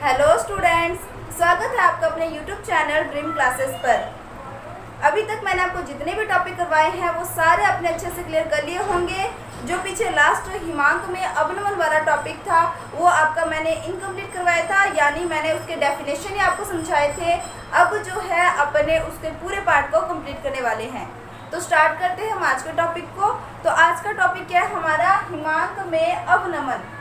Hello students, स्वागत है आपका अपने यूट्यूब चैनल ड्रीम क्लासेस पर। अभी तक मैंने आपको जितने भी टॉपिक करवाए हैं वो सारे अपने अच्छे से क्लियर कर लिए होंगे। जो पीछे लास्ट हिमांक में अवनमन वाला टॉपिक था वो आपका मैंने इनकम्प्लीट करवाया था, यानी मैंने उसके डेफिनेशन ही आपको समझाए थे। अब जो है अपने उसके पूरे पार्ट को कंप्लीट करने वाले हैं। तो स्टार्ट करते हैं हम आज के टॉपिक को। तो आज का टॉपिक क्या है हमारा, हिमांक में अवनमन।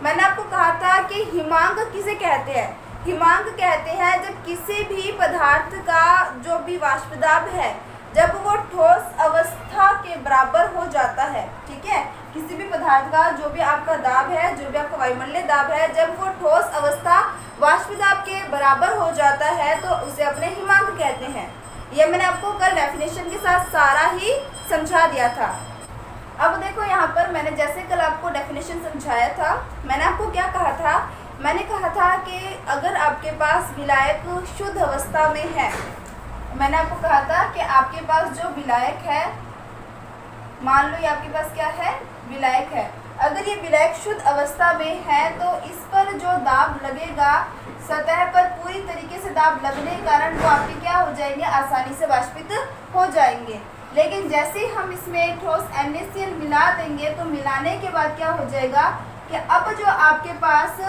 मैंने आपको कहा था कि हिमांक किसे कहते हैं। हिमांक कहते हैं जब किसी भी पदार्थ का जो भी वाष्प दाब है जब वो ठोस अवस्था के बराबर हो जाता है। ठीक है, किसी भी पदार्थ का जो भी आपका दाब है, जो भी आपका वायुमंडलीय दाब है, जब वो ठोस अवस्था वाष्प दाब के बराबर हो जाता है तो उसे अपने हिमांक कहते हैं। यह मैंने आपको कल डेफिनेशन के साथ सारा ही समझा दिया था। अब देखो यहाँ पर मैंने जैसे कल आपको डेफिनेशन समझाया था, मैंने आपको क्या कहा था, मैंने कहा था कि अगर आपके पास विलायक शुद्ध अवस्था में है, मैंने आपको कहा था कि आपके पास जो विलायक है, मान लो ये आपके पास क्या है, विलायक है। अगर ये विलायक शुद्ध अवस्था में है तो इस पर जो दाब लगेगा, सतह पर पूरी तरीके से दाब लगने के कारण वो आपके क्या हो जाएंगे, आसानी से वाष्पित हो जाएंगे। लेकिन जैसे ही हम इसमें ठोस NaCl मिला देंगे तो मिलाने के बाद क्या हो जाएगा कि अब जो आपके पास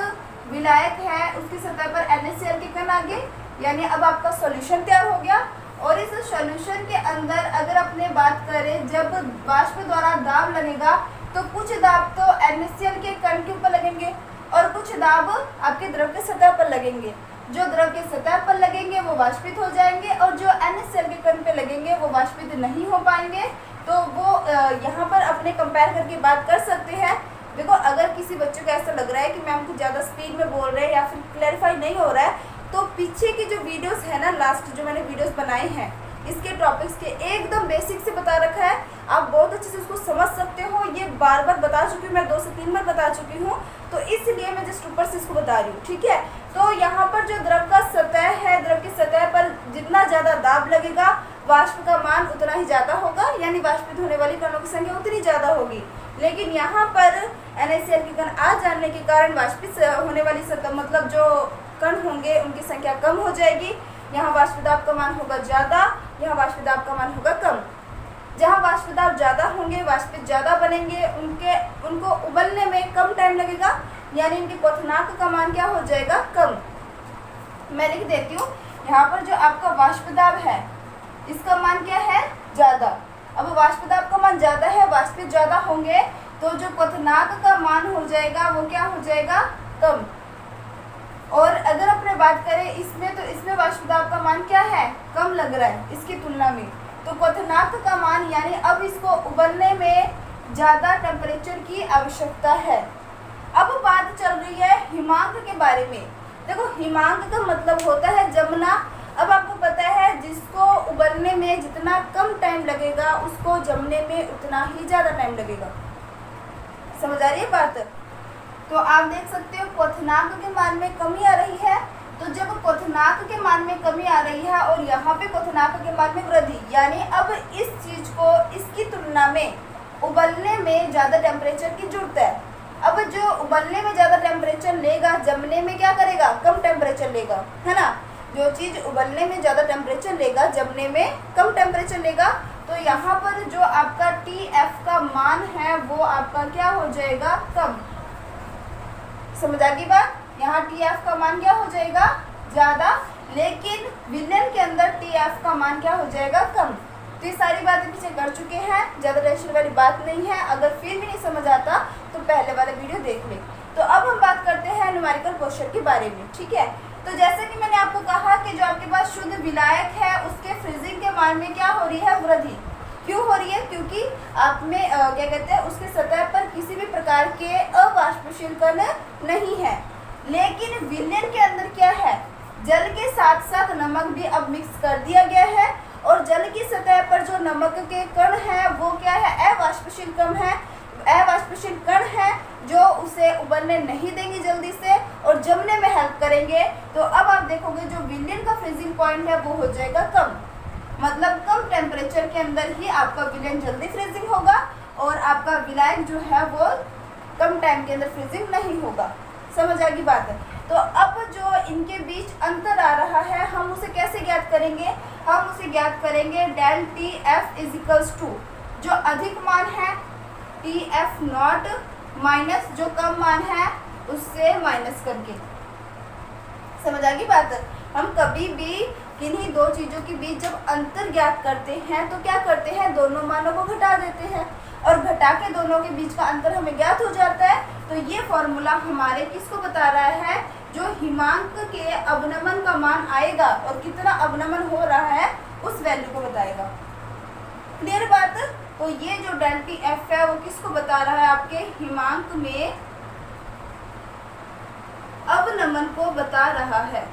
विलायक है उसकी सतह पर NaCl के कण आ गए, यानी अब आपका सॉल्यूशन तैयार हो गया। और इस सॉल्यूशन के अंदर अगर अपने बात करें जब वाष्प द्वारा दाब लगेगा तो कुछ दाब तो NaCl के कण के ऊपर लगेंगे और कुछ दाब आपके द्रव के सतह पर लगेंगे। जो द्रव के सतह पर लगेंगे वो वाष्पित हो जाएंगे और जो NaCl के कण पे लगेंगे वो वाष्पित नहीं हो पाएंगे। तो वो यहाँ पर अपने कंपेयर करके बात कर सकते हैं। देखो, अगर किसी बच्चे को ऐसा लग रहा है कि मैम कुछ ज़्यादा स्पीड में बोल रहे हैं या फिर क्लैरिफाई नहीं हो रहा है, तो पीछे की जो वीडियोस है ना, लास्ट जो मैंने वीडियोस बनाए हैं इसके टॉपिक्स के एकदम बेसिक से बता रखा है, आप बहुत अच्छे से उसको समझ सकते हो। ये बार बार बता चुकी हूँ, मैं 2 से 3 बार बता चुकी हूँ, तो इसलिए मैं जस्ट ऊपर से इसको बता रही हूँ। ठीक है, तो यहाँ पर जो द्रव का सतह है, द्रव की सतह पर जितना ज़्यादा दाब लगेगा वाष्प का मान उतना ही ज़्यादा होगा, यानी वाष्पित होने वाली कणों की संख्या उतनी ज़्यादा होगी। लेकिन यहाँ पर NaCl के कण आ जाने के कारण वाष्पित होने वाली सतह मतलब जो कण होंगे उनकी संख्या कम हो जाएगी। यहाँ वाष्प दाब का मान होगा ज़्यादा, यहाँ वाष्प दाब का मान होगा कम। जहाँ वाष्प दाब ज़्यादा होंगे, वाष्पित ज़्यादा बनेंगे, उनको उबलने में कम टाइम लगेगा, यानी इनके क्वथनांक का मान क्या हो जाएगा, कम। मैं लिख देती हूँ, यहाँ पर जो आपका वाष्प दाब है इसका मान क्या है, ज़्यादा। अब वाष्प दाब का मान ज़्यादा है, वाष्पित ज़्यादा होंगे तो जो क्वथनांक का मान हो जाएगा वो क्या हो जाएगा, कम। और अगर अपने बात करें इसमें, तो इसमें वाष्प दाब का मान क्या है, कम लग रहा है इसकी तुलना में, तो क्वथनांक का मान यानी अब इसको उबलने में ज़्यादा टेम्परेचर की आवश्यकता है। अब बात चल रही है हिमांक के बारे में। देखो, हिमांक का मतलब होता है जमना। अब आपको पता है जिसको उबलने में जितना कम टाइम लगेगा उसको जमने में उतना ही ज़्यादा टाइम लगेगा। समझ आ रही है बात? तो आप देख सकते हो क्वथनांक के मान में कमी आ रही है। तो जब क्वथनांक के मान में कमी आ रही है और यहाँ पे क्वथनांक के मान में वृद्धि, यानी अब इस चीज को इसकी तुलना में उबलने में ज़्यादा टेम्परेचर की जरूरत है। अब जो उबलने में ज़्यादा टेम्परेचर लेगा जमने में क्या करेगा, कम टेम्परेचर लेगा, है ना। जो चीज़ उबलने में ज़्यादा टेम्परेचर लेगा जमने में कम टेम्परेचर लेगा, तो यहाँ पर जो आपका TF का मान है वो आपका क्या हो जाएगा, कम। समझ आ गई बात? यहाँ TF का मान क्या हो जाएगा, ज़्यादा, लेकिन विलयन के अंदर TF का मान क्या हो जाएगा, कम। तो ये सारी बातें पीछे कर चुके हैं, ज़्यादा टेंशन वाली बात नहीं है। अगर फिर भी नहीं समझ आता तो पहले वाला वीडियो देख ले। तो अब हम बात करते हैं न्यूमेरिकल क्वेश्चन के बारे में। ठीक है, तो जैसे कि मैंने आपको कहा कि जो आपके पास शुद्ध विलायक है उसके फ्रीजिंग के मान में क्या हो रही है, वृद्धि। क्यों हो रही है? क्योंकि आप में क्या कहते हैं, उसके सतह पर किसी भी प्रकार के अवाष्पशील कण नहीं है। लेकिन विलयन के अंदर क्या है, जल के साथ साथ नमक भी अब मिक्स कर दिया गया है और जल की सतह पर जो नमक के कण हैं वो क्या है, अवाष्पशील कण है जो उसे उबलने नहीं देंगे जल्दी से और जमने में हेल्प करेंगे। तो अब आप देखोगे जो विलयन का फ्रीजिंग पॉइंट है वो हो जाएगा कम, मतलब कम टेम्परेचर के अंदर ही आपका विलयन जल्दी फ्रीजिंग होगा और आपका विलायक जो है वो कम टाइम के अंदर फ्रीजिंग नहीं होगा। समझ आ गई बात है? तो अब जो इनके बीच अंतर आ रहा है, हम उसे कैसे ज्ञात करेंगे? हम उसे ज्ञात करेंगे delta F is equals to जो अधिक मान है टी एफ नॉट माइनस जो कम मान है उससे माइनस करके। समझ आ गई बात? हम कभी भी किन्हीं दो चीज़ों के बीच जब अंतर ज्ञात करते हैं तो क्या करते हैं? दोनों मानों को घटा देते हैं और घटा के दोनों के बीच का अंतर हमें ज्ञात हो जाता है। तो ये फॉर्मूला हमारे किसको बता रहा है? जो हिमांक के अवनमन का मान आएगा और कितना अवनमन हो रहा है उस वैल्यू को बताएगा। क्लियर बात? तो ये जो डेल टी एफ है वो किसको बता रहा है? आपके हिमांक में अवनमन को बता रहा है।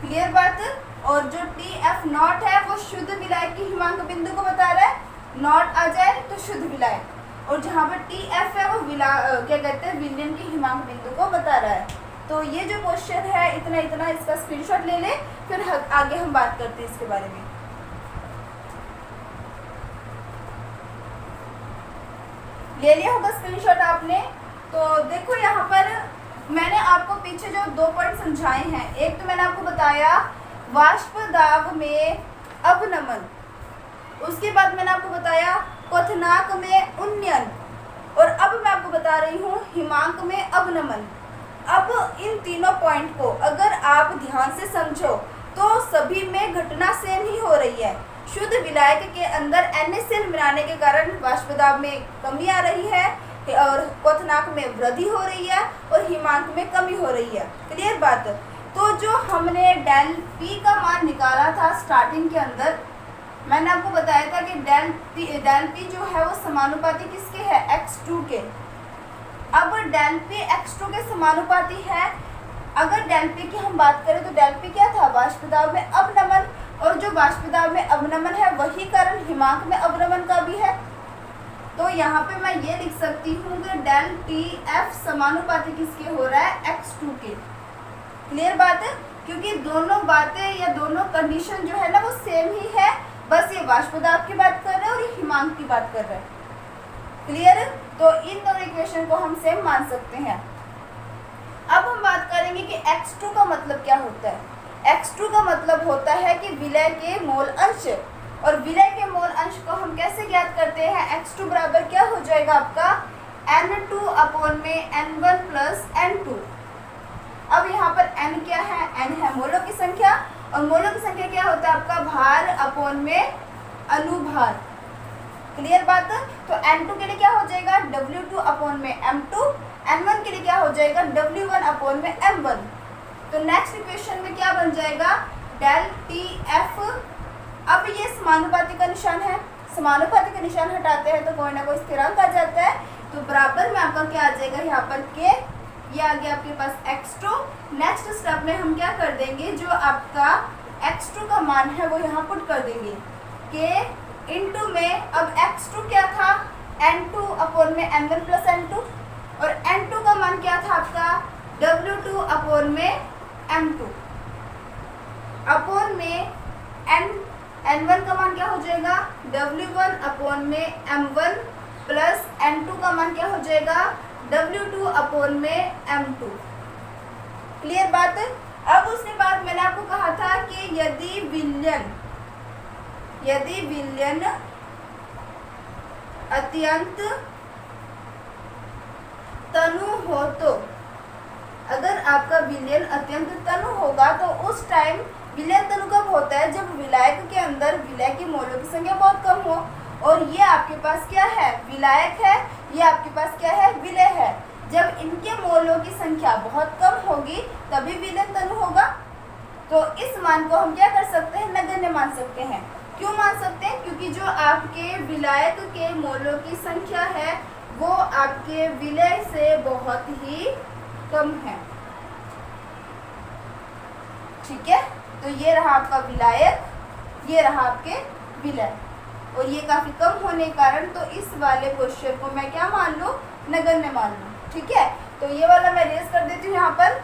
क्लियर बात? और जो टी एफ नॉट है वो शुद्ध विलायक की हिमांक बिंदु को बता रहा है। नॉट आ जाए तो शुद्ध विलायक, और जहाँ पर टी एफ है वो क्या कहते हैं विलयन की हिमांक बिंदु को बता रहा है। तो ये जो क्वेश्चन है इतना इसका स्क्रीनशॉट ले ले, फिर आगे हम बात करते हैं इसके बारे में। ले लिया होगा स्क्रीनशॉट आपने? तो देखो यहाँ पर मैंने आपको पीछे जो 2 पॉइंट समझाए हैं, एक तो मैंने आपको बताया वाष्प दाब में अवनमन, उसके बाद मैंने आपको बताया क्वथनांक में उन्नयन, और अब मैं आपको बता रही हूँ हिमांक में अवनमन। अब इन तीनों पॉइंट को अगर आप ध्यान से समझो तो सभी में घटना सेम ही हो रही है। शुद्ध विलायक के अंदर NaCl मिलाने के कारण वाष्प दाब में कमी आ रही है और क्वथनांक में वृद्धि हो रही है और हिमांक में कमी हो रही है। क्लियर बात? तो जो हमने डेल P का मान निकाला था स्टार्टिंग के अंदर, मैंने आपको बताया था कि डेल P जो है वो समानुपाती किसके है? x2 के। अब डेल P x2 के समानुपाती है। अगर डेल P की हम बात करें तो डेल P क्या था? वाष्प दाब में अवनमन, और जो वाष्प दाब में अवनमन है वही कारण हिमांक में अवनमन का भी है। तो यहाँ पे मैं ये लिख सकती हूँ कि डेल टी एफ समानुपाती किसके हो रहा है? x2 के। क्लियर बात है? क्योंकि दोनों बातें या दोनों कंडीशन जो है ना वो सेम ही है, बस ये वाष्प दाब की बात कर रहे हैं और ये हिमांक की बात कर रहे हैं। क्लियर? तो इन दोनों इक्वेशन को हम सेम मान सकते हैं। अब हम बात करेंगे कि x2 का मतलब क्या होता है। x2 का मतलब होता है कि विलय के मोल अंश, और विलय के मोल अंश को हम कैसे ज्ञात करते हैं? x2 बराबर क्या हो जाएगा आपका? n2 अपॉन में n1 प्लस n2। अब यहाँ पर n क्या है? n है मोलों की संख्या, और मोलों की संख्या क्या होता है आपका? भार अपॉन में अनुभार। क्लियर बात? तो n2 के लिए क्या हो जाएगा? w2 अपॉन में m2, n1 के लिए क्या हो जाएगा? w1 अपॉन में m1। तो नेक्स्ट इक्वेशन में क्या बन जाएगा? Delta F. अब ये समानुपाती का निशान है, समानुपाती का निशान हटाते हैं तो कोई ना कोई स्थिरांक आ जाता है, तो बराबर में आपका क्या आ जाएगा? यहाँ पर k, ये आ गया आपके पास x2। नेक्स्ट स्टेप में हम क्या कर देंगे? जो आपका x2 का मान है वो यहाँ पुट कर देंगे k इंटू में, अब x2 क्या था? n2 अपॉन में n1 प्लस n2, और n2 का मान क्या था आपका? w2 अपॉन में m2 अपॉन में n1 का मान क्या हो जाएगा? w1 अपॉन में m1 प्लस n2 का मान क्या हो जाएगा? w2 अपॉन में m2। क्लियर बात? अब उसके बाद मैंने आपको कहा था कि यदि विलयन अत्यंत तनु हो, तो अगर आपका विलयन अत्यंत तनु होगा तो उस टाइम विलयन तनु कब होता है? जब विलायक के अंदर विलय के मोलों की संख्या बहुत कम हो, और ये आपके पास क्या है? विलायक है, ये आपके पास क्या है? विलय है। जब इनके मोलों की संख्या बहुत कम होगी तभी विलयन तनु होगा। तो इस मान को हम क्या कर सकते हैं? नगण्य मान सकते हैं। क्यों मान सकते हैं? क्योंकि जो आपके विलायक के मोलों की संख्या है वो आपके विलय से बहुत ही कम है। ठीक है? तो ये रहा आपका विलायक, ये रहा आपके विलय, और ये काफी कम होने के कारण तो इस वाले क्वेश्चन को मैं क्या मान लूँ? नगण्य मान लूँ। ठीक है? तो ये वाला मैं रेज कर देती हूँ यहाँ पर।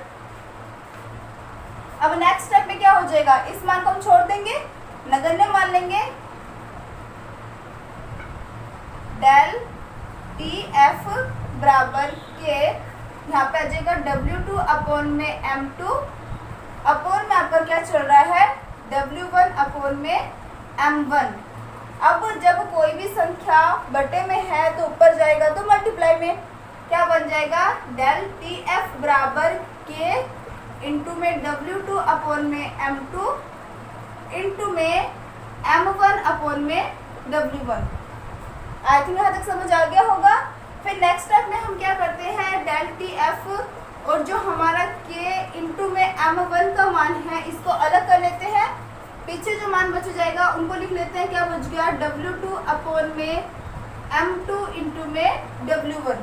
अब नेक्स्ट स्टेप में क्या हो जाएगा? इस मान को हम छोड़ देंगे, नगण्य मान लेंगे। डेल टी एफ बराबर के यहाँ पे आ जाएगा W2 अपॉन में M2 अपॉन में आपका क्या चल रहा है W1 अपॉन में M1। अब जब कोई भी संख्या बटे में है तो ऊपर जाएगा तो मल्टीप्लाई में क्या बन जाएगा डेल TF बराबर K इंटू में W2 अपॉन में M2 इंटू में M1 अपॉन में W1। आई थिंक यहाँ तक समझ आ गया होगा। फिर नेक्स्ट स्टेप में हम क्या करते हैं डेल TF और जो हमारा K इंटू में M1 का मान है इसको अलग कर लेते हैं। पीछे जो मान बच जाएगा उनको लिख लेते हैं। क्या बच गया W2 अपॉन में M2 इंटू में W1।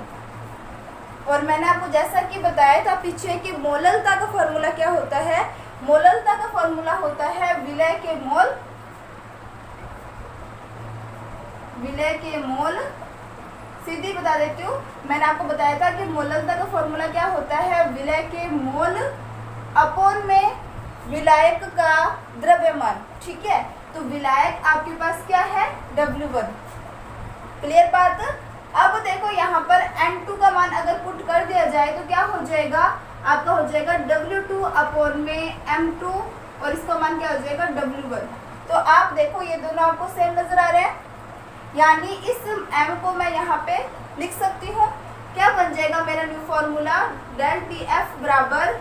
और मैंने आपको जैसा कि बताया था पीछे कि मोललता का फॉर्मूला क्या होता है, मोललता का फॉर्मूला होता है विलय के मोल। विलय के मोल सीधी बता देती हूँ। मैंने आपको बताया था कि मोललता का फॉर्मूला क्या होता है विलय के मोल अपॉन में विलायक का द्रव्यमान। ठीक है, तो विलायक आपके पास क्या है W1। क्लियर बात। अब देखो यहाँ पर N2 का मान अगर पुट कर दिया जाए तो क्या हो जाएगा आपका हो जाएगा W2 अपॉन में M2 और इसका मान क्या हो जाएगा W1। तो आप देखो ये दोनों आपको सेम नजर आ रहे हैं, यानी इस M को मैं यहाँ पे लिख सकती हूँ। क्या बन जाएगा मेरा न्यू फॉर्मूला डेल TF बराबर,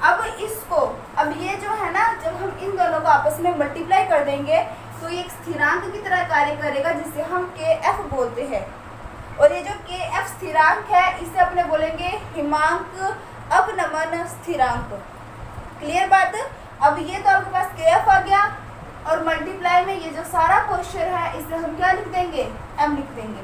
अब इसको अब ये जो है ना जब हम इन दोनों को आपस में मल्टीप्लाई कर देंगे तो ये एक स्थिरांक की तरह कार्य करेगा जिसे हम KF बोलते हैं। और ये जो KF स्थिरांक है इसे अपने बोलेंगे हिमांक अवनमन स्थिरांक। क्लियर बात। अब ये तो आपके पास KF आ गया और मल्टीप्लाई में ये जो सारा क्वेश्चन है इसे हम क्या लिख देंगे M लिख देंगे।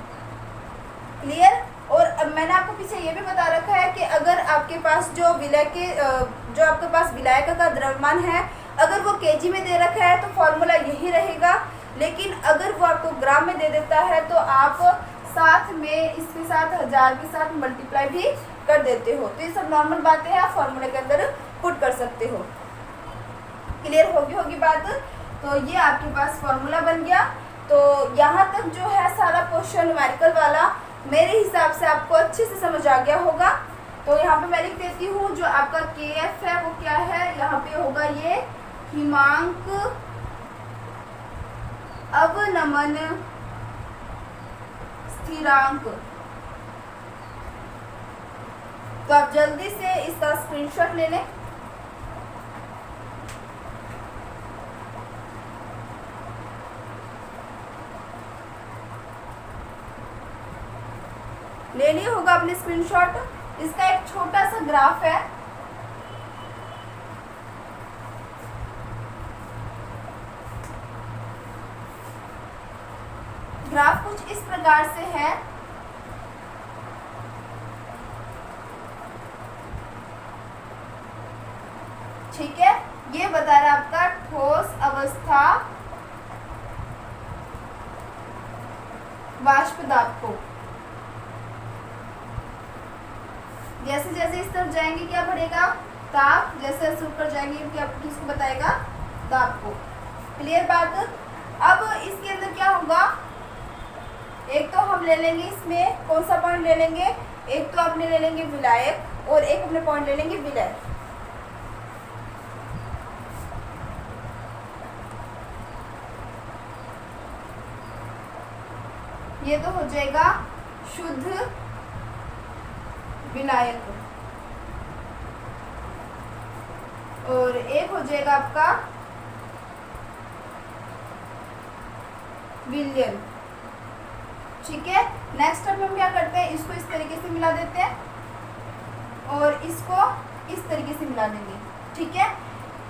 क्लियर। और अब मैंने आपको पीछे ये भी बता रखा है कि अगर आपके पास जो विलय के जो आपके पास विलायक का द्रव्यमान है अगर वो केजी में दे रखा है तो फॉर्मूला यही रहेगा, लेकिन अगर वो आपको ग्राम में दे देता है तो आप साथ में इसके साथ 1000 के साथ मल्टीप्लाई भी कर देते हो। तो ये सब नॉर्मल बातें हैं, आप फॉर्मूले के अंदर पुट कर सकते हो। क्लियर होगी बात। तो ये आपके पास फॉर्मूला बन गया। तो यहाँ तक जो है सारा क्वेश्चन न्यूमेरिकल वाला मेरे हिसाब से आपको अच्छे से समझ आ गया होगा। तो यहाँ पे मैं लिख देती हूँ जो आपका KF है वो क्या है, यहाँ पे होगा ये हिमांक अवनमन स्थिरांक। तो आप जल्दी से इसका स्क्रीनशॉट ले लें। ले लिया होगा आपने स्क्रीनशॉट। इसका एक छोटा सा ग्राफ है। ग्राफ कुछ इस प्रकार से है। ठीक है, ये बता रहा है आपका ठोस अवस्था वाष्प दाब को। जैसे जैसे इस तरफ जाएंगे क्या बढ़ेगा ताप, जैसे जैसे ऊपर जाएंगे क्या किसको बताएगा दाब को। क्लियर बात। अब इसके अंदर क्या होगा, एक तो हम ले लेंगे इसमें कौन सा पॉइंट ले लेंगे, एक तो अपने ले लेंगे विलायक और एक अपने पॉइंट ले लेंगे विलय। ये तो हो जाएगा शुद्ध विलायक और एक हो जाएगा आपका विलयन। ठीक है, नेक्स्ट स्टेप में हम क्या करते हैं, इसको इस तरीके से मिला देते हैं और इसको इस तरीके से मिला देंगे। ठीक है,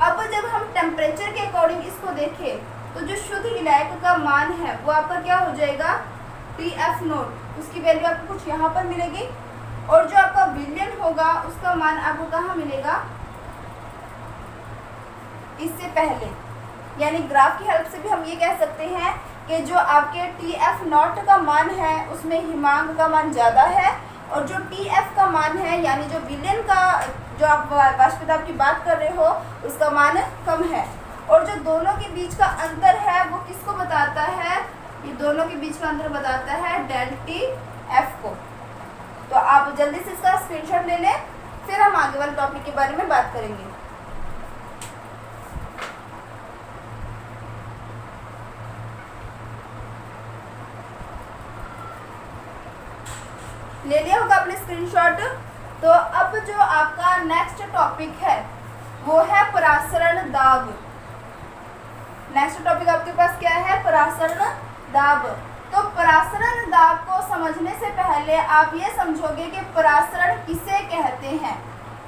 अब जब हम टेम्परेचर के अकॉर्डिंग इसको देखें तो जो शुद्ध विलायक का मान है वो आपका क्या हो जाएगा TF नोट, उसकी वैल्यू आपको कुछ यहाँ पर मिलेगी और जो आपका विलयन होगा उसका मान आपको कहाँ मिलेगा, इससे पहले। यानी ग्राफ की हेल्प से भी हम ये कह सकते हैं कि जो आपके TF नॉट का मान है उसमें हिमांक का मान ज़्यादा है और जो TF का मान है यानी जो विलयन का जो आप वाष्प दाब की बात कर रहे हो उसका मान कम है। और जो दोनों के बीच का अंतर है वो किसको बताता है, ये दोनों के बीच का अंतर बताता है डेल TF को। तो आप जल्दी से इसका स्क्रीनशॉट ले लें। आगे वाले टॉपिक के बारे में बात करेंगे। ले लिया होगा आपने स्क्रीनशॉट। तो अब जो आपका नेक्स्ट टॉपिक है वो है परासरण दाब। नेक्स्ट टॉपिक आपके पास क्या है? परासरण दाब। तो परासरण दाब को समझने से पहले आप ये समझोगे कि परासरण किसे कहते हैं,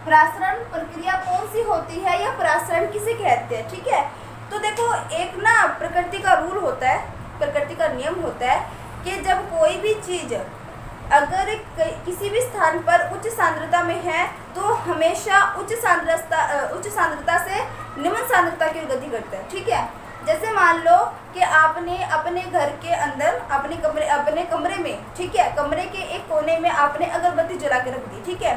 परासरण प्रक्रिया कौन सी होती है या परासरण किसे कहते हैं। ठीक है, तो देखो एक ना प्रकृति का रूल होता है, प्रकृति का नियम होता है कि जब कोई भी चीज़ अगर किसी भी स्थान पर उच्च सांद्रता में है तो हमेशा उच्च सांद्रता से निम्न सांद्रता की ओर गति करता है। ठीक है, जैसे मान लो कि आपने अपने घर के अंदर अपने कमरे में, ठीक है, कमरे के एक कोने में आपने अगरबत्ती जला के रख दी। ठीक है,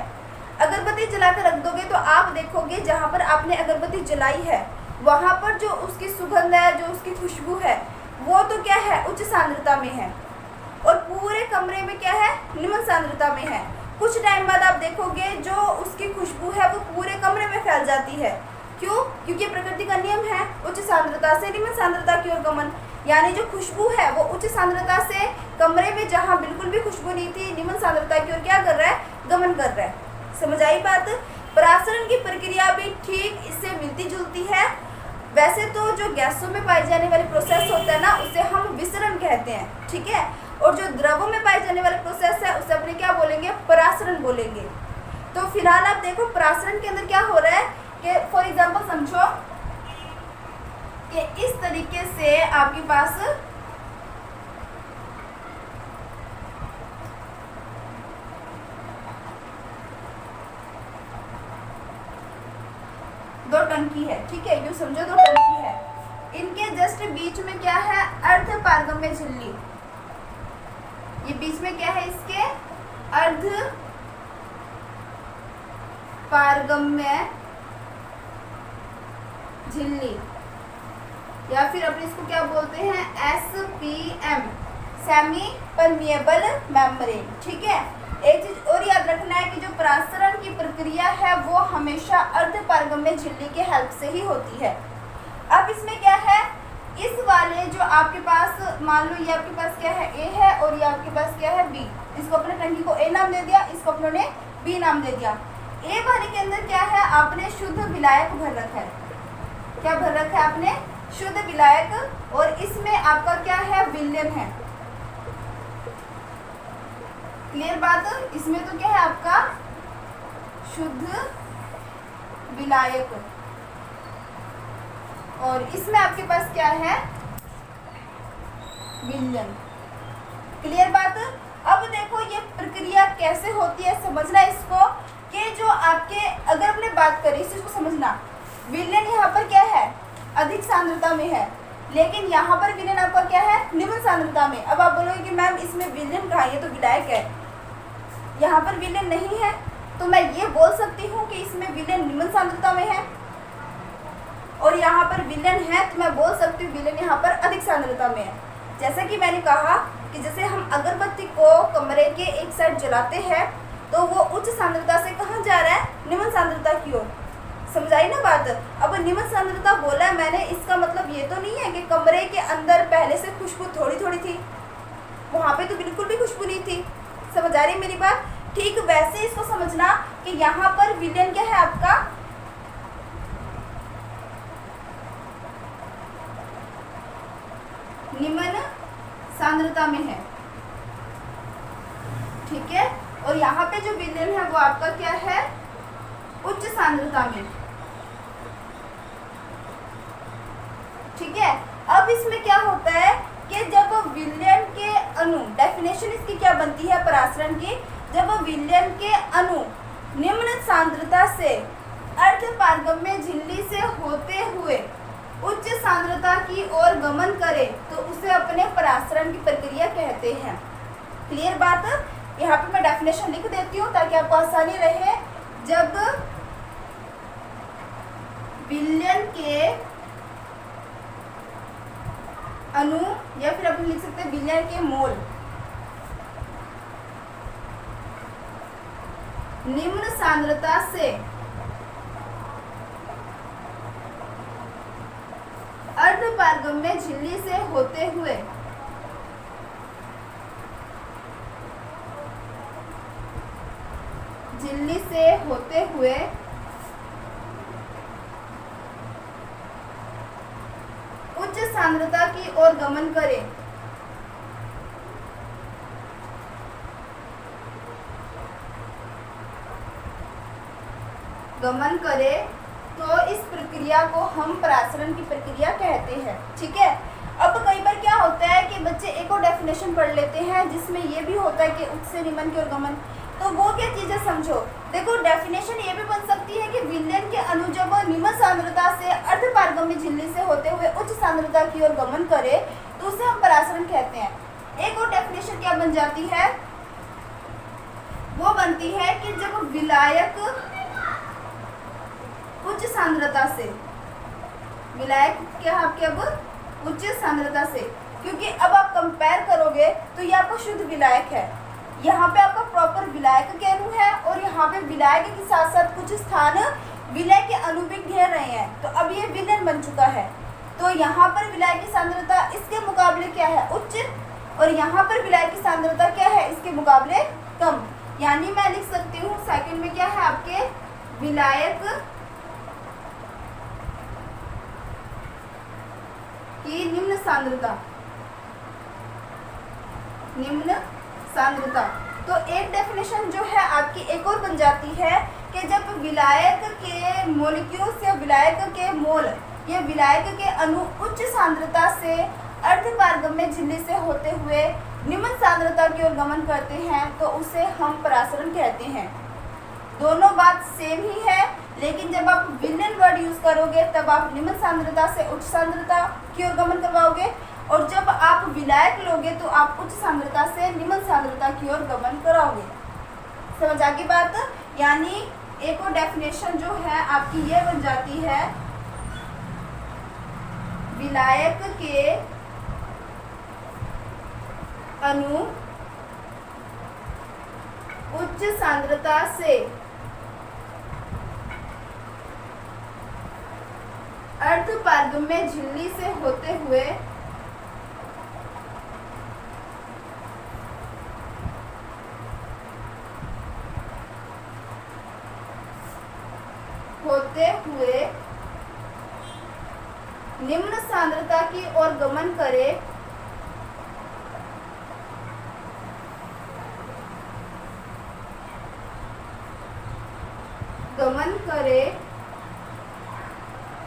अगरबत्ती जला के रख दोगे तो आप देखोगे जहाँ पर आपने अगरबत्ती जलाई है वहाँ पर जो उसकी सुगंध है, जो उसकी खुशबू है, वो तो क्या है? उच्च सांद्रता में है, और पूरे कमरे में क्या है? निम्न सांद्रता में है। कुछ टाइम बाद आप देखोगे जो उसकी खुशबू है वो पूरे कमरे में फैल जाती है। क्यों? क्योंकि प्रकृति का नियम है उच्च सांद्रता से निम्न सांद्रता की ओर गमन, यानी जो खुशबू है वो उच्च सांद्रता से कमरे में जहाँ बिल्कुल भी खुशबू नहीं थी निम्न सांद्रता की ओर क्या कर रहा है? गमन कर रहा है। समझ आई बात? परासरण की प्रक्रिया भी ठीक इससे मिलती जुलती है। वैसे तो जो गैसों में पाई जाने वाली प्रोसेस होता है ना उसे हम विसरण कहते हैं। ठीक है, और जो द्रवों में पाए जाने वाले प्रोसेस है उसे अपने क्या बोलेंगे? परासरण बोलेंगे। तो फिलहाल आप देखो परासरण के अंदर क्या हो रहा है कि फॉर एग्जांपल समझो कि इस तरीके से आपके पास दो टंकी है। ठीक है, यूँ समझो दो टंकी है, इनके जस्ट बीच में क्या है? अर्ध पारगम्य झिल्ली। ये बीच में क्या है? इसके अर्ध पारगम्य झिल्ली, या फिर अपने इसको क्या बोलते हैं? SPM, semi permeable membrane. ठीक है, एक चीज और याद रखना है कि जो परासरण की प्रक्रिया है वो हमेशा अर्ध पारगम्य झिल्ली के हेल्प से ही होती है। अब इसमें क्या है? इस वाले जो आपके पास मान लो ये आपके पास क्या है? A है, और ये आपके पास क्या है? B। इसको अपने टंकी को A नाम दे दिया, इसको अपनों ने B नाम दे दिया। A वाले के अंदर क्या है? आपने शुद्ध विलायक भर रखा है। क्या भर रखा है आपने? शुद्ध विलायक, और इसमें आपका क्या है? विलयन है। क्लियर बात? इसमें तो क्या है आपका? शुद्ध विलायक, और इसमें आपके पास क्या है? विलयन। क्लियर बात? अब देखो ये प्रक्रिया कैसे होती है, समझना इसको कि जो आपके अगर हमने बात करी इस चीज को समझना, विलयन यहाँ पर क्या है? अधिक सांद्रता में है, लेकिन यहाँ पर विलयन आपका क्या है? निम्न सांद्रता में। अब आप बोलोगे कि मैम इसमें विलयन कहाँ है? ये तो विलायक है, यहाँ पर विलयन नहीं है, तो मैं ये बोल सकती हूँ कि इसमें विलयन निम्न सांद्रता में है, और यहाँ पर विलयन है तो मैं बोल सकती हूँ विलयन यहाँ पर अधिक सांद्रता में है। जैसा कि मैंने कहा कि जैसे हम अगरबत्ती को कमरे के एक साइड जलाते हैं तो वो उच्च सांद्रता से कहाँ जा रहा है? निम्न सांद्रता की ओर। समझाई ना बात? अब निम्न सांद्रता बोला है मैंने, इसका मतलब ये तो नहीं है कि कमरे के अंदर पहले से खुशबू थोड़ी थोड़ी थी, वहाँ पे तो बिल्कुल भी खुशबू नहीं थी। समझ आ रही है मेरी बात? ठीक वैसे इसको समझना कि यहाँ पर विलयन क्या है आपका? निम्न सांद्रता में है। ठीक है, और यहाँ पे जो विलयन है वो आपका क्या है? उच्च सांद्रता में। ठीक है, अब इसमें क्या होता है कि जब विलयन के अणु, डेफिनेशन इसकी क्या बनती है परासरण की? जब विलयन के अणु निम्न सांद्रता से अर्ध पारगम्य झिल्ली से होते हुए उच्च सांद्रता की ओर गमन करे तो उसे अपने परासरण की प्रक्रिया कहते हैं। क्लियर बात? यहाँ पे मैं डेफिनेशन लिख देती हूँ ताकि आपको आसानी रहे। जब विलयन के अणु, या फिर अपन लिख सकते हैं विलयन के मोल, निम्न सांद्रता से अर्धपारगम्य झिल्ली से होते हुए उच्च सांद्रता की ओर गमन करे। तो इस प्रक्रिया को हम परासरण की प्रक्रिया कहते हैं। ठीक है। अब कई बार क्या होता है कि बच्चे एक और डेफिनेशन पढ़ लेते हैं जिसमें ये भी होता है कि उच्च से निम्न की ओर गमन। तो वो क्या चीजें समझो। देखो, डेफिनेशन ये भी बन सकती है कि विलयन के अणु जब निम्न सांद्रता से अर्धपारगम्य झिल्ली से होते हुए उच्च सांद्रता की ओर गमन करे तो उसे हम परासरण कहते हैं। एक और डेफिनेशन क्या बन जाती है, वो बनती है कि जब विलायक उच्च सांद्रता से, विलायक क्या है आपके अब उच्च सांद्रता से, क्योंकि अब आप कंपेयर करोगे तो ये आपका शुद्ध विलायक है, यहाँ पे आपका प्रॉपर विलायक के अणु है और यहाँ पे विलायक के साथ साथ कुछ स्थान विलय के अणु भी घेर रहे हैं। तो अब ये विलयन बन चुका है। तो यहाँ पर विलायक की सांद्रता इसके मुकाबले क्या है, उच्च, और यहाँ पर विलायक की सांद्रता क्या है, इसके मुकाबले कम। यानी मैं लिख सकती हूँ सेकंड में क्या है आपके विलायक की निम्न सांद्रता। तो एक डेफिनेशन जो है आपकी एक और बन जाती है कि जब विलायक के मॉलिक्यूल्स या विलायक के मोल या विलायक के अणु उच्च सांद्रता से अर्धपारगम्य झिल्ली से होते हुए निम्न सांद्रता की ओर गमन करते हैं तो उसे हम परासरण कहते हैं। दोनों बात सेम ही है, लेकिन जब आप विलयन वर्ड यूज करोगे तब आप निम्न सांद्रता से उच्च सांद्रता की ओर गमन करवाओगे, और जब आप विलायक लोगे तो आप उच्च सांद्रता से निम्न सांद्रता की ओर गमन कराओगे। समझ आ गई बात। यानी एक और डेफिनेशन जो है आपकी ये बन जाती है, विलायक के अणु उच्च सांद्रता से अर्धपारगम्य झिल्ली से होते हुए निम्न सांद्रता की ओर गमन करे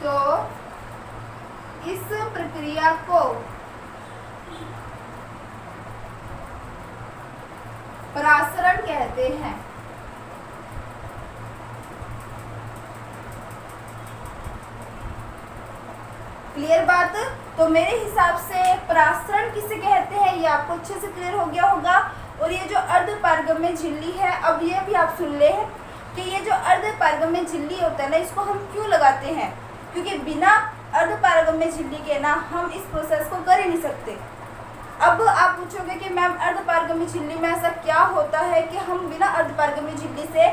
तो इस प्रक्रिया को परासरण कहते हैं। क्लियर बात। तो मेरे हिसाब से परासरण किसे कहते हैं ये आपको अच्छे से क्लियर हो गया होगा। और ये जो अर्धपारगम्य झिल्ली है, अब ये भी आप सुन ले कि ये जो अर्धपारगम्य झिल्ली होता है ना, इसको हम क्यों लगाते हैं, क्योंकि बिना अर्धपारगम्य झिल्ली के ना हम इस प्रोसेस को कर ही नहीं सकते। अब आप पूछोगे कि मैम अर्धपारगम्य झिल्ली में ऐसा क्या होता है कि हम बिना अर्धपारगम्य झिल्ली से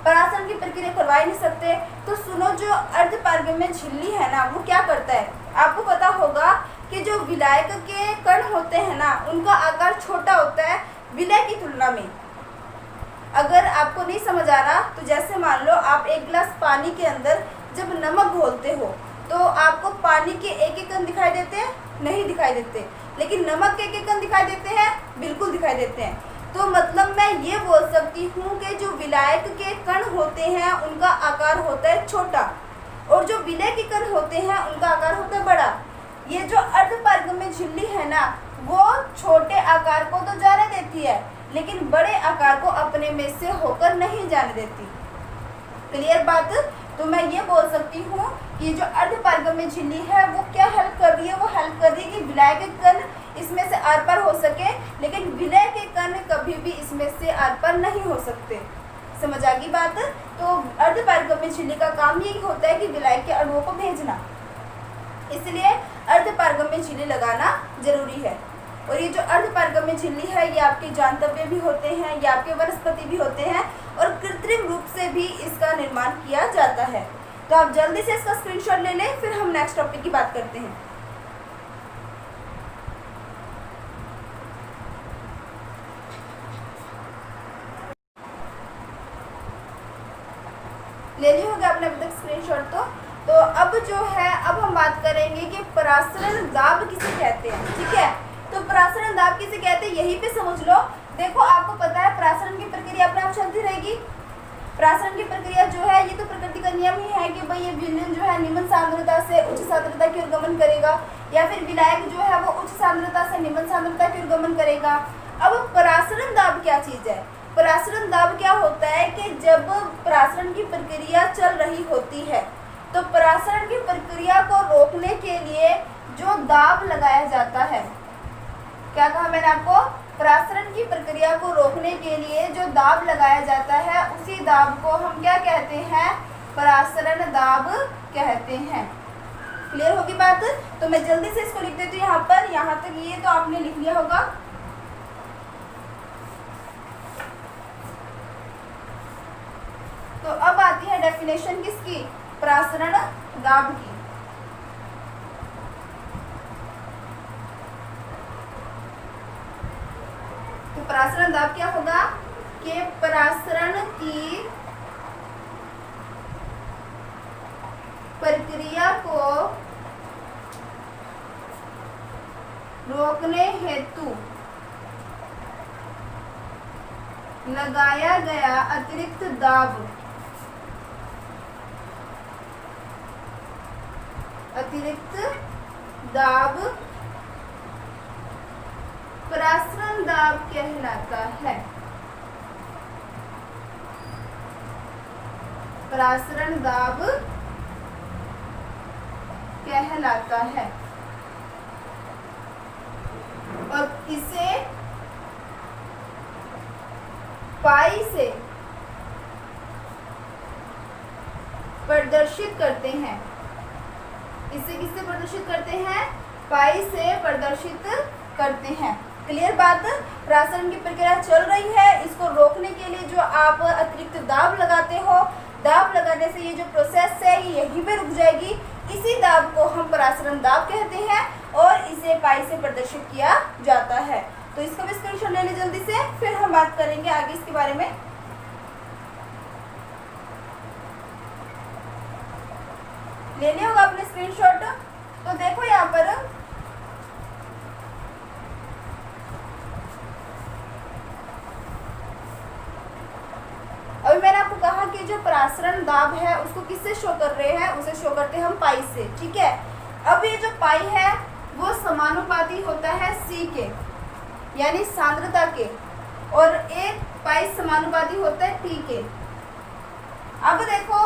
परासरण की प्रक्रिया करवा ही नहीं सकते। तो सुनो, जो अर्धपारगम्य झिल्ली है ना, वो क्या करता है, आपको पता होगा कि जो विलायक के कण होते हैं ना, उनका आकार छोटा होता है विलय की तुलना में। अगर आपको नहीं समझ आ रहा तो जैसे मान लो आप एक गिलास पानी के अंदर जब नमक घोलते हो तो आपको पानी के एक एक कण दिखाई देते हैं, नहीं दिखाई देते, लेकिन नमक के एक एक कण दिखाई देते हैं, बिल्कुल दिखाई देते हैं। तो मतलब मैं ये बोल सकती हूँ कि जो विलायक के कण होते हैं उनका आकार होता है छोटा, और जो विलय के कण होते हैं उनका आकार होता है बड़ा। ये जो अर्धपारगम्य झिल्ली है ना, वो छोटे आकार को तो जाने देती है, लेकिन बड़े आकार को अपने में से होकर नहीं जाने देती। क्लियर बात। तो मैं ये बोल सकती हूँ कि जो अर्धपारगम्य झिल्ली है वो क्या हेल्प कर रही है, वो हेल्प कर रही है कि विलय के कण इसमें से आर पार हो सके, लेकिन विलय के कण कभी भी इसमें से आर पार नहीं हो सकते। समझ आ गई बात। तो अर्धपारगम्य झिल्ली का काम यही होता है कि विलय के अणुओं को भेजना, इसलिए अर्धपारगम्य झिल्ली लगाना जरूरी है। और ये जो अर्धपारगम्य झिल्ली है ये आपके जांतव्य भी होते हैं, ये आपके वनस्पति भी होते हैं और कृत्रिम रूप से भी इसका निर्माण किया जाता है। तो आप जल्दी से इसका स्क्रीनशॉट ले लें, फिर हम नेक्स्ट टॉपिक की बात करते हैं। ले ली होगा आपने अभी तक स्क्रीनशॉट। तो अब जो है, अब हम बात करेंगे कि परासरण दाब किसे कहते हैं। ठीक है, तो परासरण दाब किसे कहते हैं यहीं पे समझ लो। देखो आपको पता है परासरण की प्रक्रिया अपने आप चलती रहेगी। परासरण की प्रक्रिया जो है ये तो प्रकृति का नियम ही है कि भाई ये विलयन जो है निम्न सांद्रता से उच्च सांद्रता की ओर गमन करेगा, या फिर विलायक जो है वो उच्च सांद्रता से निम्न सांद्रता की ओर गमन करेगा। अब परासरण दाब क्या चीज है? परासरण दाब क्या होता है कि जब परासरण की प्रक्रिया चल रही होती है तो परासरण की प्रक्रिया को रोकने के लिए जो दाब लगाया जाता है, क्या कहा मैंने आपको? परासरण की प्रक्रिया को रोकने के लिए जो दाब लगाया जाता है उसी दाब को हम क्या कहते हैं? परासरण दाब कहते हैं। क्लियर होगी बात? तो मैं जल्दी से इसको लिख देती हूँ यहाँ पर। यहाँ तक ये तो आपने लिख लिया होगा। तो अब आती है डेफिनेशन किसकी? परासरण दाब की। तो परासरण दाब क्या होगा कि परासरण की प्रक्रिया को रोकने हेतु लगाया गया अतिरिक्त दाब परासरण दाब कहलाता है। परासरण दाब कहलाता है और इसे पाई से प्रदर्शित करते हैं। इसे किससे प्रदर्शित करते हैं? पाई से प्रदर्शित करते हैं। क्लियर बात? परासरण की प्रक्रिया चल रही है, इसको रोकने के लिए जो आप अतिरिक्त दाब लगाते हो, दाब लगाने से ये जो प्रोसेस है ये यहीं पे रुक जाएगी। इसी दाब को हम परासरण दाब कहते हैं और इसे पाई से प्रदर्शित किया जाता है। तो इसको भी स्क्रीनशॉट ले लें जल्दी से, फिर हम बात करेंगे आगे इसके बारे में। ले लिया होगा आपने स्क्रीनशॉट। तो देखो यहाँ पर अभी मैंने आपको कहा कि जो परासरण दाब है उसको किससे शो कर रहे हैं? उसे शो करते हैं हम पाई से। ठीक है, अब ये जो पाई है वो समानुपाती होता है सी के, यानी सांद्रता के, और एक पाई समानुपाती होता है टी के। अब देखो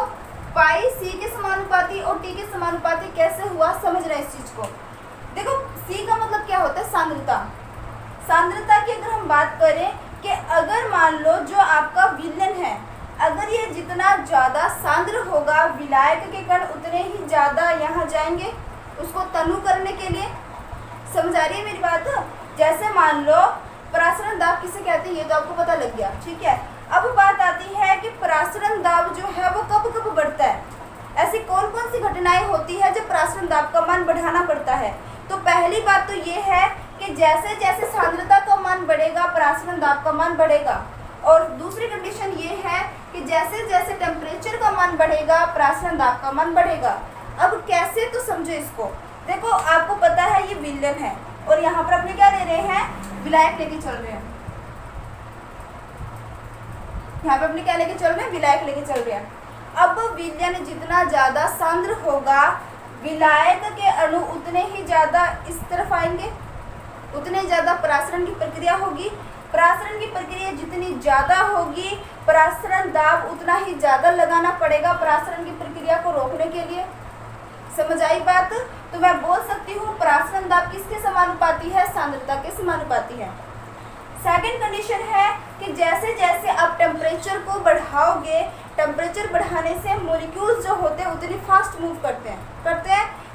पाई सी के समानुपाती और टी के समानुपाती कैसे हुआ, समझ रहे हैं इस चीज को। देखो सी का मतलब क्या होता है? सांद्रता। सांद्रता की अगर हम बात करें कि अगर मान लो जो आपका विलयन है, अगर ये जितना ज़्यादा सांद्र होगा विलायक के कण उतने ही ज़्यादा यहाँ जाएंगे उसको तनु करने के लिए। समझ आ रही है मेरी बात? जैसे मान लो परासरण दाब किसे कहते हैं ये तो आपको पता लग गया। ठीक है, अब बात आती है कि परासरण दाब जो है वो कब कब बढ़ता है। ऐसी कौन कौन सी घटनाएं होती है जब परासरण दाब का मान बढ़ाना पड़ता है? तो पहली बात तो ये है कि जैसे जैसे सांद्रता का मान बढ़ेगा परासरण दाब का मान बढ़ेगा, और दूसरी कंडीशन ये है कि जैसे जैसे टेम्परेचर का मान बढ़ेगा परासरण दाब का मान बढ़ेगा। अब कैसे, तो समझो इसको। देखो आपको पता है ये विलयन है और यहाँ पर अपने क्या ले रहे हैं? विलायक लेके चल रहे हैं। यहाँ पे अपने क्या लेके चल रहे हैं? विलायक लेके चल रहे हैं। अब विलयन जितना ज्यादा सांद्र होगा विलायक के अणु उतने ही ज्यादा इस तरफ आएंगे, उतने ज्यादा परासरण की प्रक्रिया होगी। परासरण की प्रक्रिया जितनी ज्यादा होगी परासरण दाब उतना ही ज्यादा लगाना पड़ेगा परासरण की प्रक्रिया को रोकने के लिए। समझ आई बात? तो मैं बोल सकती हूँ परासरण दाब किसके समानुपाती है? सांद्रता के समानुपाती है। सेकंड कंडीशन है कि जैसे जैसे आप टेम्परेचर को बढ़ाओगे टेम्परेचर बढ़ाने से मॉलिक्यूल्स जो होते हैं उतनी फास्ट मूव करते हैं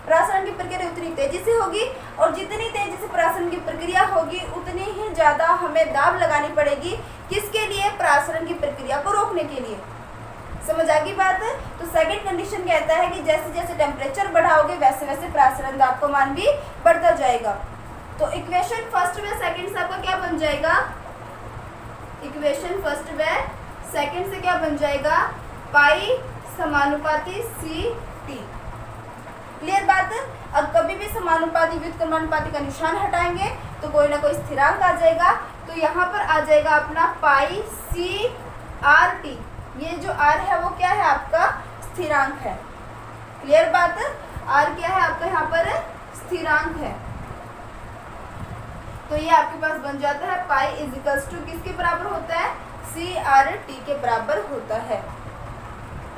परासरण की प्रक्रिया उतनी तेजी से होगी, और जितनी तेजी से परासरण की प्रक्रिया होगी उतनी ही ज़्यादा हमें दाब लगानी पड़ेगी। किसके लिए? परासरण की प्रक्रिया को रोकने के लिए। समझ आ गई बात? तो सेकंड कंडीशन कहता है कि जैसे जैसे टेम्परेचर बढ़ाओगे वैसे वैसे परासरण दाब का मान भी बढ़ता जाएगा। तो इक्वेशन फर्स्ट व सेकंड से आपका क्या बन जाएगा? इक्वेशन फर्स्ट व सेकंड से क्या बन जाएगा? पाई समानुपाती सी टी। क्लियर बात? अब कभी भी समानुपाती व्युत्क्रमानुपाती का निशान हटाएंगे तो कोई ना कोई स्थिरांक आ जाएगा। तो यहाँ पर आ जाएगा अपना पाई सी आर टी। ये जो आर है वो क्या है? आपका स्थिरांक है। क्लियर बात? आर क्या है आपका? यहाँ पर स्थिरांक है। तो ये आपके पास बन जाता है पाई इज इक्वल्स टू किसके बराबर होता है? सी आर टी के बराबर होता है।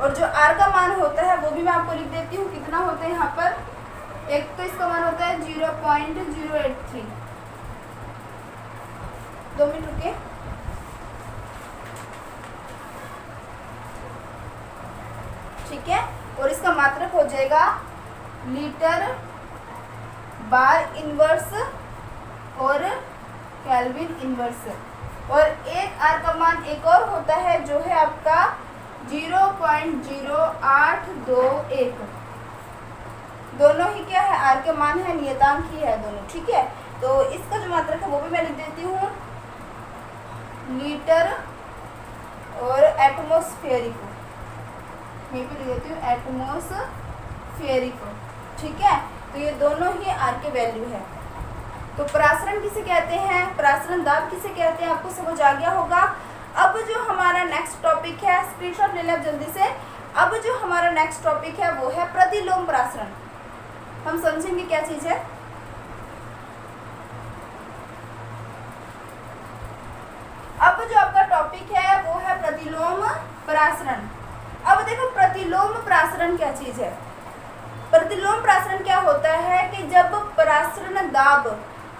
और जो आर का मान होता है वो भी मैं आपको लिख देती हूँ। कितना होता है यहाँ पर? एक तो इसका मान होता है 0.083। 2 मिनट रुके। ठीक है, और इसका मात्रक हो जाएगा लीटर बार इनवर्स और केल्विन इनवर्स। और एक आर का मान एक और होता है जो है आपका 0.0821। दोनों ही क्या है? आर के मान है, नियतांक ही है दोनों। ठीक है, तो इसका जो मात्रक है वो भी मैं लिख देती हूँ लीटर और एटमॉस्फेरिक। मैं भी लिख देती हूँ एटमॉस्फेरिक। ठीक है, तो ये दोनों ही आर के वैल्यू है। तो परासरण किसे कहते हैं? परासरण दाब किसे कहते हैं? आपको समझ आ गया होगा। अब जो हमारा नेक्स्ट टॉपिक है, स्क्रीनशॉट ले लें आप जल्दी से। अब जो हमारा नेक्स्ट टॉपिक है वो है प्रतिलोम परासरण। हम समझेंगे क्या चीज़ है। अब जो आपका टॉपिक है वो है प्रतिलोम परासरण। अब देखो प्रतिलोम परासरण क्या चीज़ है। प्रतिलोम परासरण क्या होता है कि जब परासरण दाब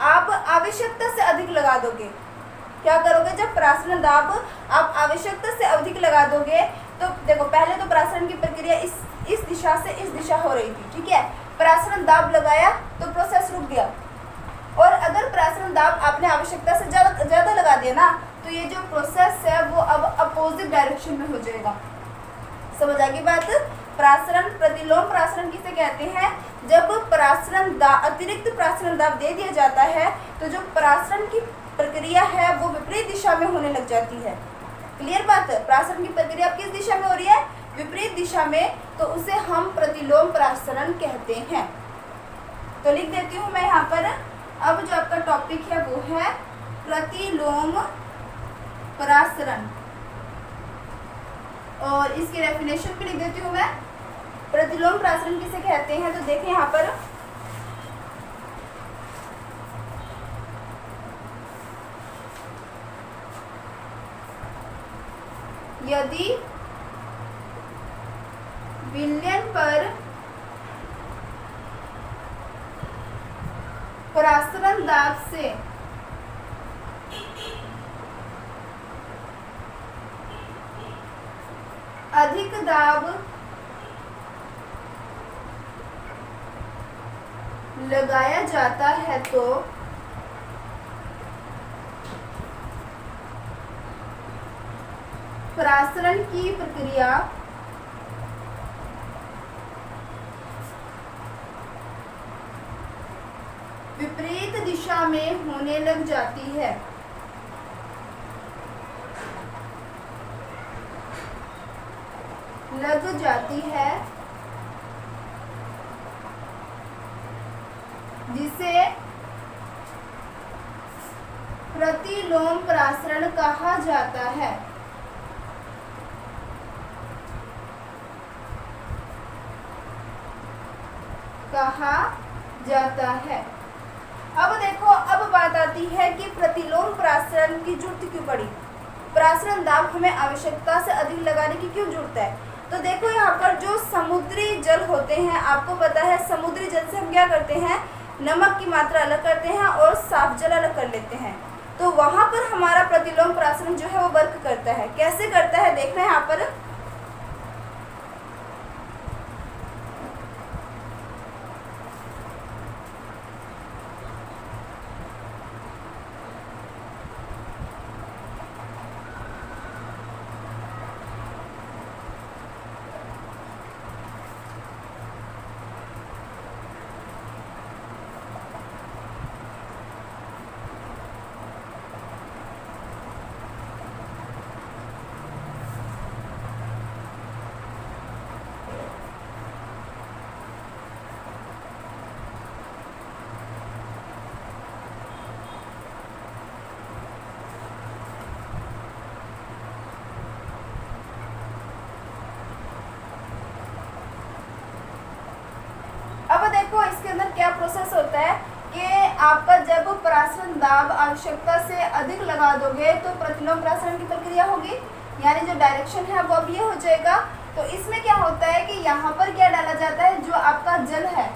आप आवश्यकता से अधिक लगा दोगे। क्या करोगे? जब परासरण दाब आप आवश्यकता से अधिक लगा दोगे तो देखो, पहले तो परासरण की प्रक्रिया इस दिशा से इस दिशा हो रही थी। ठीक है, परासरण दाब लगाया तो प्रोसेस रुक गया। और अगर परासरण दाब आपने आवश्यकता से ज़्यादा लगा दिया ना तो ये जो प्रोसेस है वो अब अपोजिट डायरेक्शन में हो जाएगा। समझ आ गई बात? परासरण प्रतिलोम परासरण किसे कहते हैं? जब परासरण अतिरिक्त परासरण दाब दे दिया जाता है तो जो परासरण की प्रक्रिया है वो विपरीत दिशा में होने लग जाती है। क्लियर बात? परासरण की प्रक्रिया किस दिशा में हो रही है? विपरीत दिशा में, तो उसे हम प्रतिलोम परासरण कहते हैं। तो लिख देती हूँ मैं यहाँ पर। अब जो आपका टॉपिक है वो है प्रतिलोम परासरण, और इसकी डेफिनेशन भी लिख देती हूँ मैं। प्रतिलोम परासरण किसे कहते हैं? तो देखें यहाँ पर, यदि विलयन पर परासरण दाब से अधिक दाब लगाया जाता है तो परासरण की प्रक्रिया विपरीत दिशा में होने लग जाती है। जिसे प्रतिलोम परासरण कहा जाता है। अब देखो, अब बात आती है कि प्रतिलोम परासरण की जरूरत क्यों पड़ी। परासरण दाब हमें आवश्यकता से अधिक लगाने की क्यों जरूरत है? तो देखो यहाँ पर जो समुद्री जल होते हैं, आपको पता है समुद्री जल से हम क्या करते हैं, नमक की मात्रा अलग करते हैं और साफ जल अलग कर लेते हैं। तो वहाँ पर हमारा प्रतिलोम परासरण जो है वो वर्क करता है। कैसे करता है देखना है यहाँ पर। देखो इसके अंदर क्या प्रोसेस होता है कि आपका जब प्रासरण दाब आवश्यकता से अधिक लगा दोगे तो प्रतिलोम प्रासरण की प्रक्रिया होगी, यानी जो डायरेक्शन है वो अब ये हो जाएगा। तो इसमें क्या होता है कि यहाँ पर क्या डाला जाता है, जो आपका जल है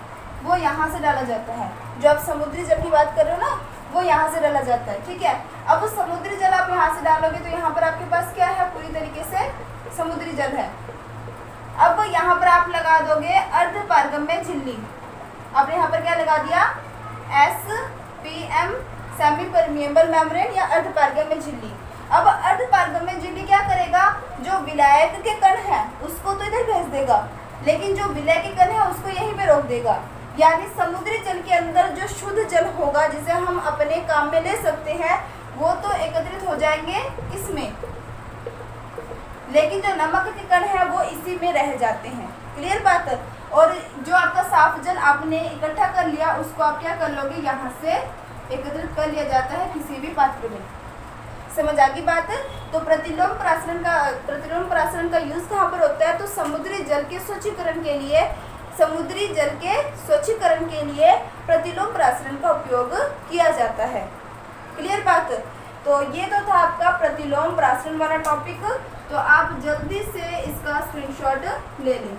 वो यहाँ से डाला जाता है, जो आप समुद्री जल की बात कर रहे हो ना वो यहाँ से डाला जाता है, ठीक है। अब वो समुद्री जल आप यहाँ से डालोगे तो यहाँ पर आपके पास क्या है, पूरी तरीके से समुद्री जल है। अब यहाँ पर आप लगा दोगे अर्धपारगम्य झिल्ली। आपने यहाँ पर क्या लगा दिया, SPM सेमी परमिएबल मेम्ब्रेन या अर्धपारगम्य झिल्ली। अब अर्धपारगम्य झिल्ली क्या करेगा, जो विलायक के कण है उसको तो इधर भेज देगा, लेकिन जो विलय के कण है उसको यहीं पे रोक देगा। यानी समुद्री जल के अंदर जो शुद्ध जल होगा जिसे हम अपने काम में ले सकते हैं वो तो एकत्रित हो जाएंगे इसमें, लेकिन जो नमक के कण है वो इसी में रह जाते हैं। क्लियर बात। और जो आपका साफ जल आपने इकट्ठा कर लिया उसको आप क्या कर लोगे, यहाँ से एकत्रित कर लिया जाता है किसी भी पात्र में। समझ आ गई बात। तो प्रतिलोम प्रासरण का यूज कहाँ पर होता है, तो समुद्री जल के स्वच्छीकरण के लिए प्रतिलोम प्रासरण का उपयोग किया जाता है। क्लियर बात। तो ये तो था आपका प्रतिलोम प्रासरण वाला टॉपिक। तो आप जल्दी से इसका स्क्रीनशॉट ले लें।